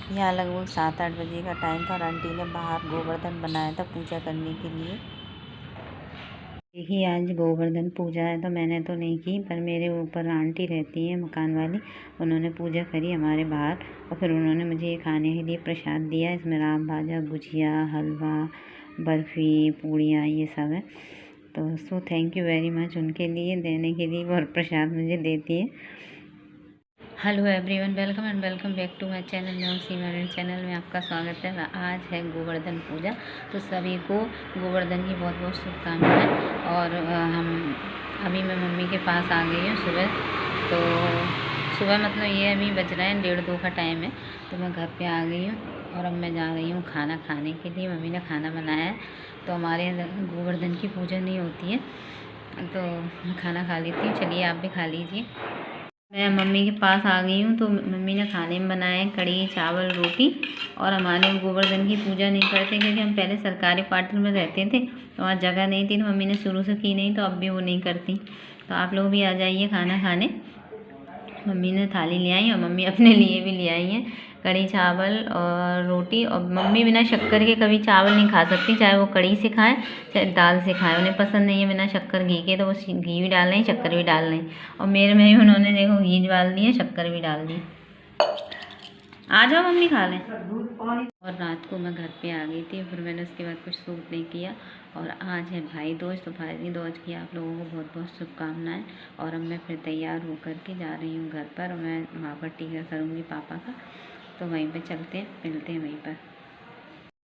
यहाँ लगभग 7-8 बजे का टाइम था और आंटी ने बाहर गोवर्धन बनाया था पूजा करने के लिए। देखिए आज गोवर्धन पूजा है तो मैंने तो नहीं की, पर मेरे ऊपर आंटी रहती है मकान वाली, उन्होंने पूजा करी हमारे बाहर और फिर उन्होंने मुझे ये खाने के लिए प्रसाद दिया। इसमें राम भाजा, गुजिया, हलवा, बर्फ़ी, पूड़ियाँ ये सब है। तो so thank you very much उनके लिए देने के लिए और प्रसाद मुझे देती है। Hello everyone, welcome and welcome back to my channel. New Seema channel में आपका स्वागत है। आज है गोवर्धन पूजा, तो सभी को गोवर्धन की बहुत बहुत शुभकामनाएं। और अभी मैं मम्मी के पास आ गई हूँ सुबह। तो सुबह मतलब ये अभी बज रहे हैं 1:30-2 का टाइम है, तो मैं घर पे आ गई हूँ और अब मैं जा रही हूँ खाना खाने के लिए। मम्मी ने खाना बनाया है, तो हमारे गोवर्धन की पूजा नहीं होती है, तो मैं खाना खा लेती हूँ। चलिए आप भी खा लीजिए। मैं मम्मी के पास आ गई हूँ, तो मम्मी ने खाने में बनाए कढ़ी, चावल, रोटी। और हमारे गोवर्धन की पूजा नहीं करते क्योंकि हम पहले सरकारी क्वार्टर में रहते थे, तो वहाँ जगह नहीं थी, तो मम्मी ने शुरू से की नहीं, तो अब भी वो नहीं करती। तो आप लोग भी आ जाइए खाना खाने। मम्मी ने थाली ले आई और मम्मी अपने लिए भी ले आई हैं कढ़ी, चावल और रोटी। और मम्मी बिना शक्कर के कभी चावल नहीं खा सकती, चाहे वो कढ़ी से खाएं चाहे दाल से खाएं, उन्हें पसंद नहीं है बिना शक्कर घी के। तो वो घी भी डाल रही, शक्कर भी डाल रही, और मेरे में ही उन्होंने देखो घी डाल दिए, शक्कर भी डाल दी। आ जाओ मम्मी खा लें। और रात को मैं घर पे आ गई थी, फिर मैंने उसके बाद कुछ सूट नहीं किया। और आज है भाई दूज, तो भाई दूज की आप लोगों को बहुत बहुत शुभकामनाएं। और अब मैं फिर तैयार होकर के जा रही हूँ घर पर, और मैं वहाँ पर टीका करूँगी पापा का, तो वहीं पे चलते हैं, मिलते हैं वहीं पर।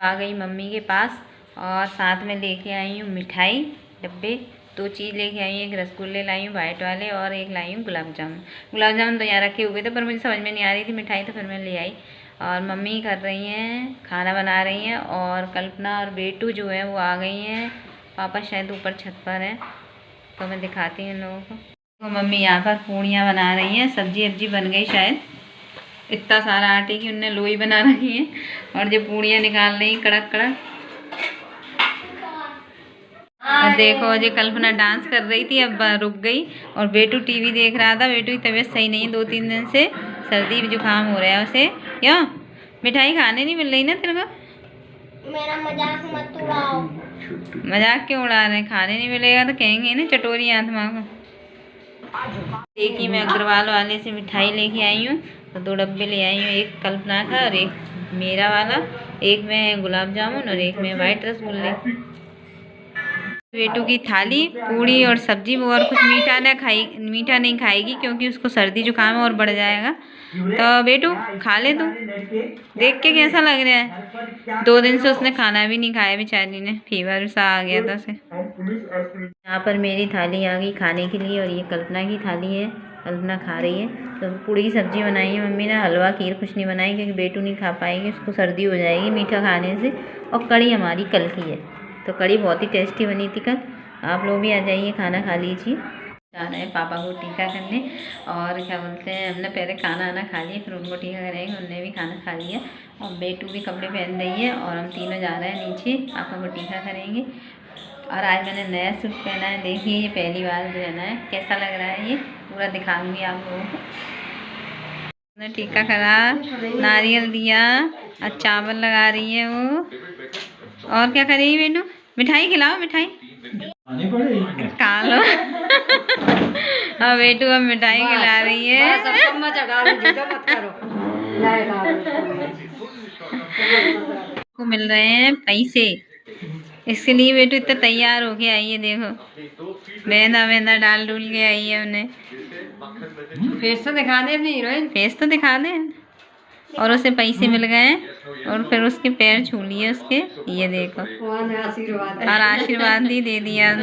आ गई मम्मी के पास और साथ में लेके आई हूँ मिठाई डब्बे। 2 चीज़ लेके आई हूँ, एक रसगुल्ले लाई हूँ वाइट वाले और एक लाई हूँ गुलाब जामुन। गुलाब जामुन तो यहाँ रखे हुए थे, पर मुझे समझ में नहीं आ रही थी मिठाई, तो फिर मैं ले आई। और मम्मी कर रही हैं, खाना बना रही हैं, और कल्पना और बेटू जो है वो आ गई हैं। पापा शायद ऊपर छत पर हैं, तो मैं दिखाती हूँ इन लोगों को। तो मम्मी यहाँ पर पूड़ियाँ बना रही हैं, सब्जी वब्जी बन गई शायद, इतना सारा आटे की उनने लोई बना रखी है। और जो पूड़ियाँ निकाल रही कड़क कड़क। और देखो जो कल्पना डांस कर रही थी, अब रुक गई। और बेटू टीवी देख रहा था। बेटू की तबीयत सही नहीं है, 2-3 दिन से सर्दी जुकाम हो रहा है उसे। क्यों मिठाई खाने नहीं मिल रही ना तेरे को? मेरा मजाक मत उड़ाओ। मजाक क्यों उड़ा रहे हैं? खाने नहीं मिलेगा तो कहेंगे ना चटोरी आत्मा को। देखिए मैं अग्रवाल वाले से मिठाई लेके आई हूँ, तो 2 डब्बे ले आई हूँ, एक कल्पना का और एक मेरा वाला। एक में गुलाब जामुन और एक में वाइट रसगुल्ले। बेटू की थाली पूड़ी और सब्जी, वो और कुछ मीठा नहीं खाएगी क्योंकि उसको सर्दी जुकाम और बढ़ जाएगा। तो बेटू खा ले, तू देख के कैसा लग रहा है? 2 दिन से उसने खाना भी नहीं खाया बेचारी ने, फीवर सा आ गया था उसे। यहाँ पर मेरी थाली आ गई खाने के लिए, और ये कल्पना की थाली है, कल्पना खा रही है। तो पूड़ी की सब्जी बनाई है मम्मी ने, हलवा खीर कुछ नहीं बनाई क्योंकि बेटू नहीं खा पाएगी, उसको सर्दी हो जाएगी मीठा खाने से। और कढ़ी हमारी कल की है, तो कढ़ी बहुत ही टेस्टी बनी थी कल। आप लोग भी आ जाइए, खाना खा लीजिए। जा रहे हैं पापा को टीका करने, और क्या बोलते हैं, हमने पहले खाना आना खा लिया, फिर उनको टीका करेंगे। उनने भी खाना खा लिया, और बेटू भी कपड़े पहन रही है, और हम तीनों जा रहे हैं नीचे, पापा को टीका करेंगे। और आज मैंने नया सूट पहना है, देखिए ये पहली बार जो है ना, कैसा लग रहा है ये पूरा दिखाऊंगी आप लोगों को। मैंने टीका करा, नारियल दिया, और चावल लगा रही है वो। और क्या करेगी बेटू? मिठाई खिलाओ, मिठाई खा लो। और बेटू अब मिठाई खिला रही है। को मिल रहे हैं पैसे, इसके लिए बेटू इतना तैयार होके आई है। देखो मेहंदा डाल डूल के आई है उन्हें। फेस तो दिखा दे अपनी हीरोइन, फेस तो दिखा दे। और उसे पैसे मिल गए, और फिर उसके पैर छू लिए उसके, ये देखो, और आशीर्वाद भी दे दिया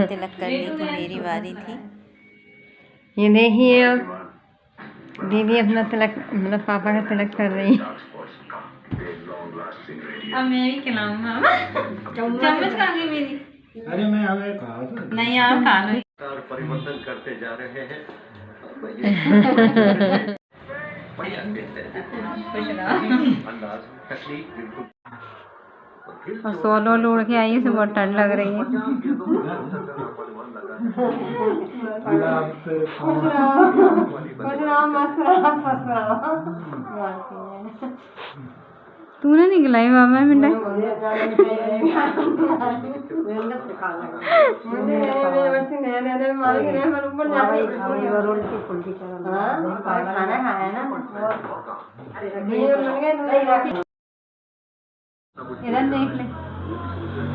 तिलक करने की मेरी बारी थी। ये देखिए अब दीदी अपना तिलक, मतलब पापा का तिलक कर रही है। अब मैं भी खिलाऊंगा। चम्मच खा गई मेरी। अरे मैं हमें कहा था नहीं, आप खा लो। परिवर्तन करते जा रहे हैं। खुश रहो। अंदाज तकलीफ बिल्कुल। और सोलो उड़ के आई है, बहुत ठंड लग रही है। गुलाब तेरे खुश रहो मस्त रहो स्वस्थ रहो। तूने निकलाई बाबा मिंडा खाना खाया ना इधर देख ले।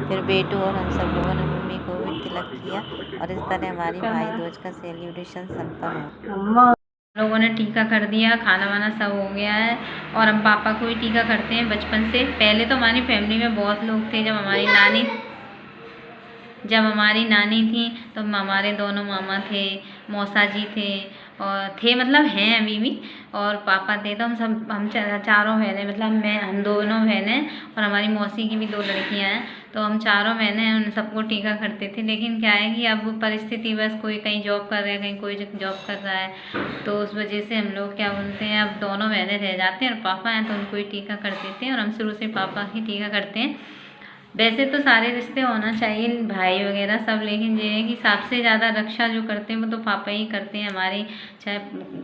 फिर बेटू और हम सब लोगों ने मम्मी को भी तिलक किया और इस तरह हमारी भाई दूज का सेलिब्रेशन संपन्न हो। लोगों ने टीका कर दिया, खाना वाना सब हो गया है और हम पापा को भी टीका करते हैं बचपन से। पहले तो हमारी फैमिली में बहुत लोग थे, जब हमारी नानी थी तो हमारे दोनों मामा थे, मौसा जी थे मतलब हैं अभी भी, और पापा थे। तो हम चारों बहनें, मतलब हम दोनों बहनें और हमारी मौसी की भी 2 लड़कियां हैं, तो हम चारों बहनें उन सबको टीका करते थे। लेकिन क्या है कि अब परिस्थिति बस कोई कहीं जॉब कर रहा है, कहीं कोई जॉब कर रहा है, तो उस वजह से हम लोग क्या बोलते हैं, अब दोनों बहनें रह जाते हैं और पापा हैं तो उनको ही टीका कर देते हैं और हम शुरू से पापा ही टीका करते हैं। वैसे तो सारे रिश्ते होना चाहिए, भाई वगैरह सब, लेकिन ये है कि सबसे ज़्यादा रक्षा जो करते हैं वो तो पापा ही करते हैं हमारी। चाहे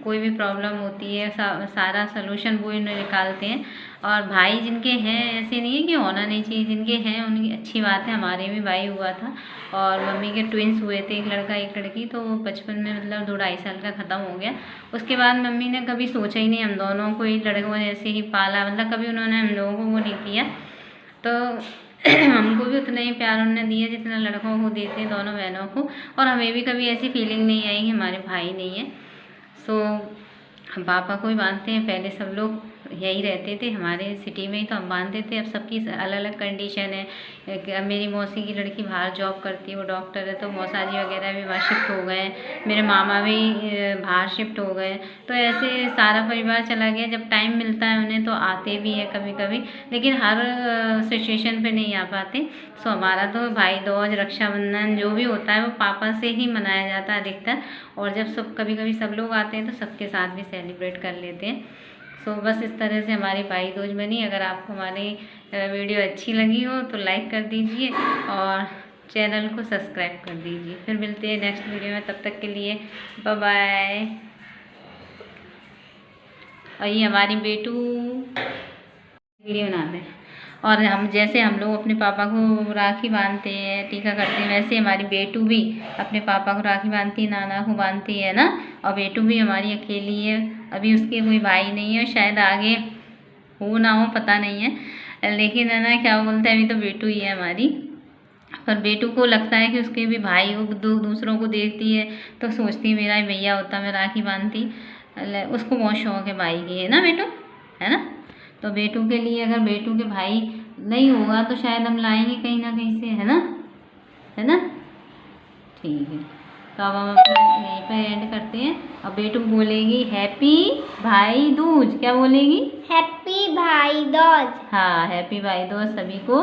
कोई भी प्रॉब्लम होती है सारा सलूशन वो ही निकालते हैं। और भाई जिनके हैं ऐसे नहीं है कि होना नहीं चाहिए, जिनके हैं उनकी अच्छी बात है। हमारे भी भाई हुआ था और मम्मी के ट्विंस हुए थे, एक लड़का एक लड़की, तो वो बचपन में मतलब 2-2.5 साल का ख़त्म हो गया। उसके बाद मम्मी ने कभी सोचा ही नहीं, हम दोनों को ही लड़कों जैसे ही पाला, मतलब कभी उन्होंने हम लोगों को वो नहीं किया। तो हमको भी उतना ही प्यार उन्होंने दिया जितना लड़कों को देते हैं दोनों बहनों को, और हमें भी कभी ऐसी फीलिंग नहीं आई कि हमारे भाई नहीं है। सो हम पापा को ही बांधते हैं। पहले सब लोग यही रहते थे हमारे सिटी में ही, तो हम बांधते थे। अब सबकी अलग अलग कंडीशन है। अब मेरी मौसी की लड़की बाहर जॉब करती है, वो डॉक्टर है, तो मौसा जी वगैरह भी वहाँ शिफ्ट हो गए। मेरे मामा भी बाहर शिफ्ट हो गए। तो ऐसे सारा परिवार चला गया। जब टाइम मिलता है उन्हें तो आते भी है कभी कभी, लेकिन हर सिचुएशन पे नहीं आ पाते। सो हमारा तो भाई दूज, रक्षाबंधन जो भी होता है वो पापा से ही मनाया जाता है अधिकतर। और जब कभी कभी सब लोग आते हैं तो सबके साथ भी सेलिब्रेट कर लेते हैं। सो बस इस तरह से हमारी भाई दूज बनी। अगर आपको हमारी वीडियो अच्छी लगी हो तो लाइक कर दीजिए और चैनल को सब्सक्राइब कर दीजिए। फिर मिलते हैं नेक्स्ट वीडियो में, तब तक के लिए बाय बाय। और ये हमारी बेटू वीडियो बनाते हैं, और हम लोग अपने पापा को राखी बांधते हैं, टीका करते हैं, वैसे हमारी बेटू भी अपने पापा को राखी बांधती है, नाना को बांधती है ना। और बेटू भी हमारी अकेली है, अभी उसके कोई भाई नहीं है, शायद आगे हो ना हो पता नहीं है, लेकिन है ना क्या बोलते हैं, अभी तो बेटू ही है हमारी। पर बेटू को लगता है कि उसके भी भाई दूसरों को देखती है तो सोचती है मेरा ही भैया होता, मैं राखी बांधती। उसको बहुत शौक है भाई की, है ना बेटू, है ना। तो बेटू के लिए, अगर बेटू के भाई नहीं होगा तो शायद हम लाएंगे कहीं ना कहीं से, है ना। ठीक है, तो अब हम अपना यहीं पर एंड करते हैं। अब बेटू बोलेगी हैप्पी भाई दूज। क्या बोलेगी? हैप्पी भाई दूज। हाँ, हैप्पी भाई दूज सभी को।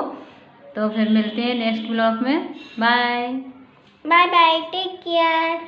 तो फिर मिलते हैं नेक्स्ट ब्लॉग में। Bye bye bye, take care.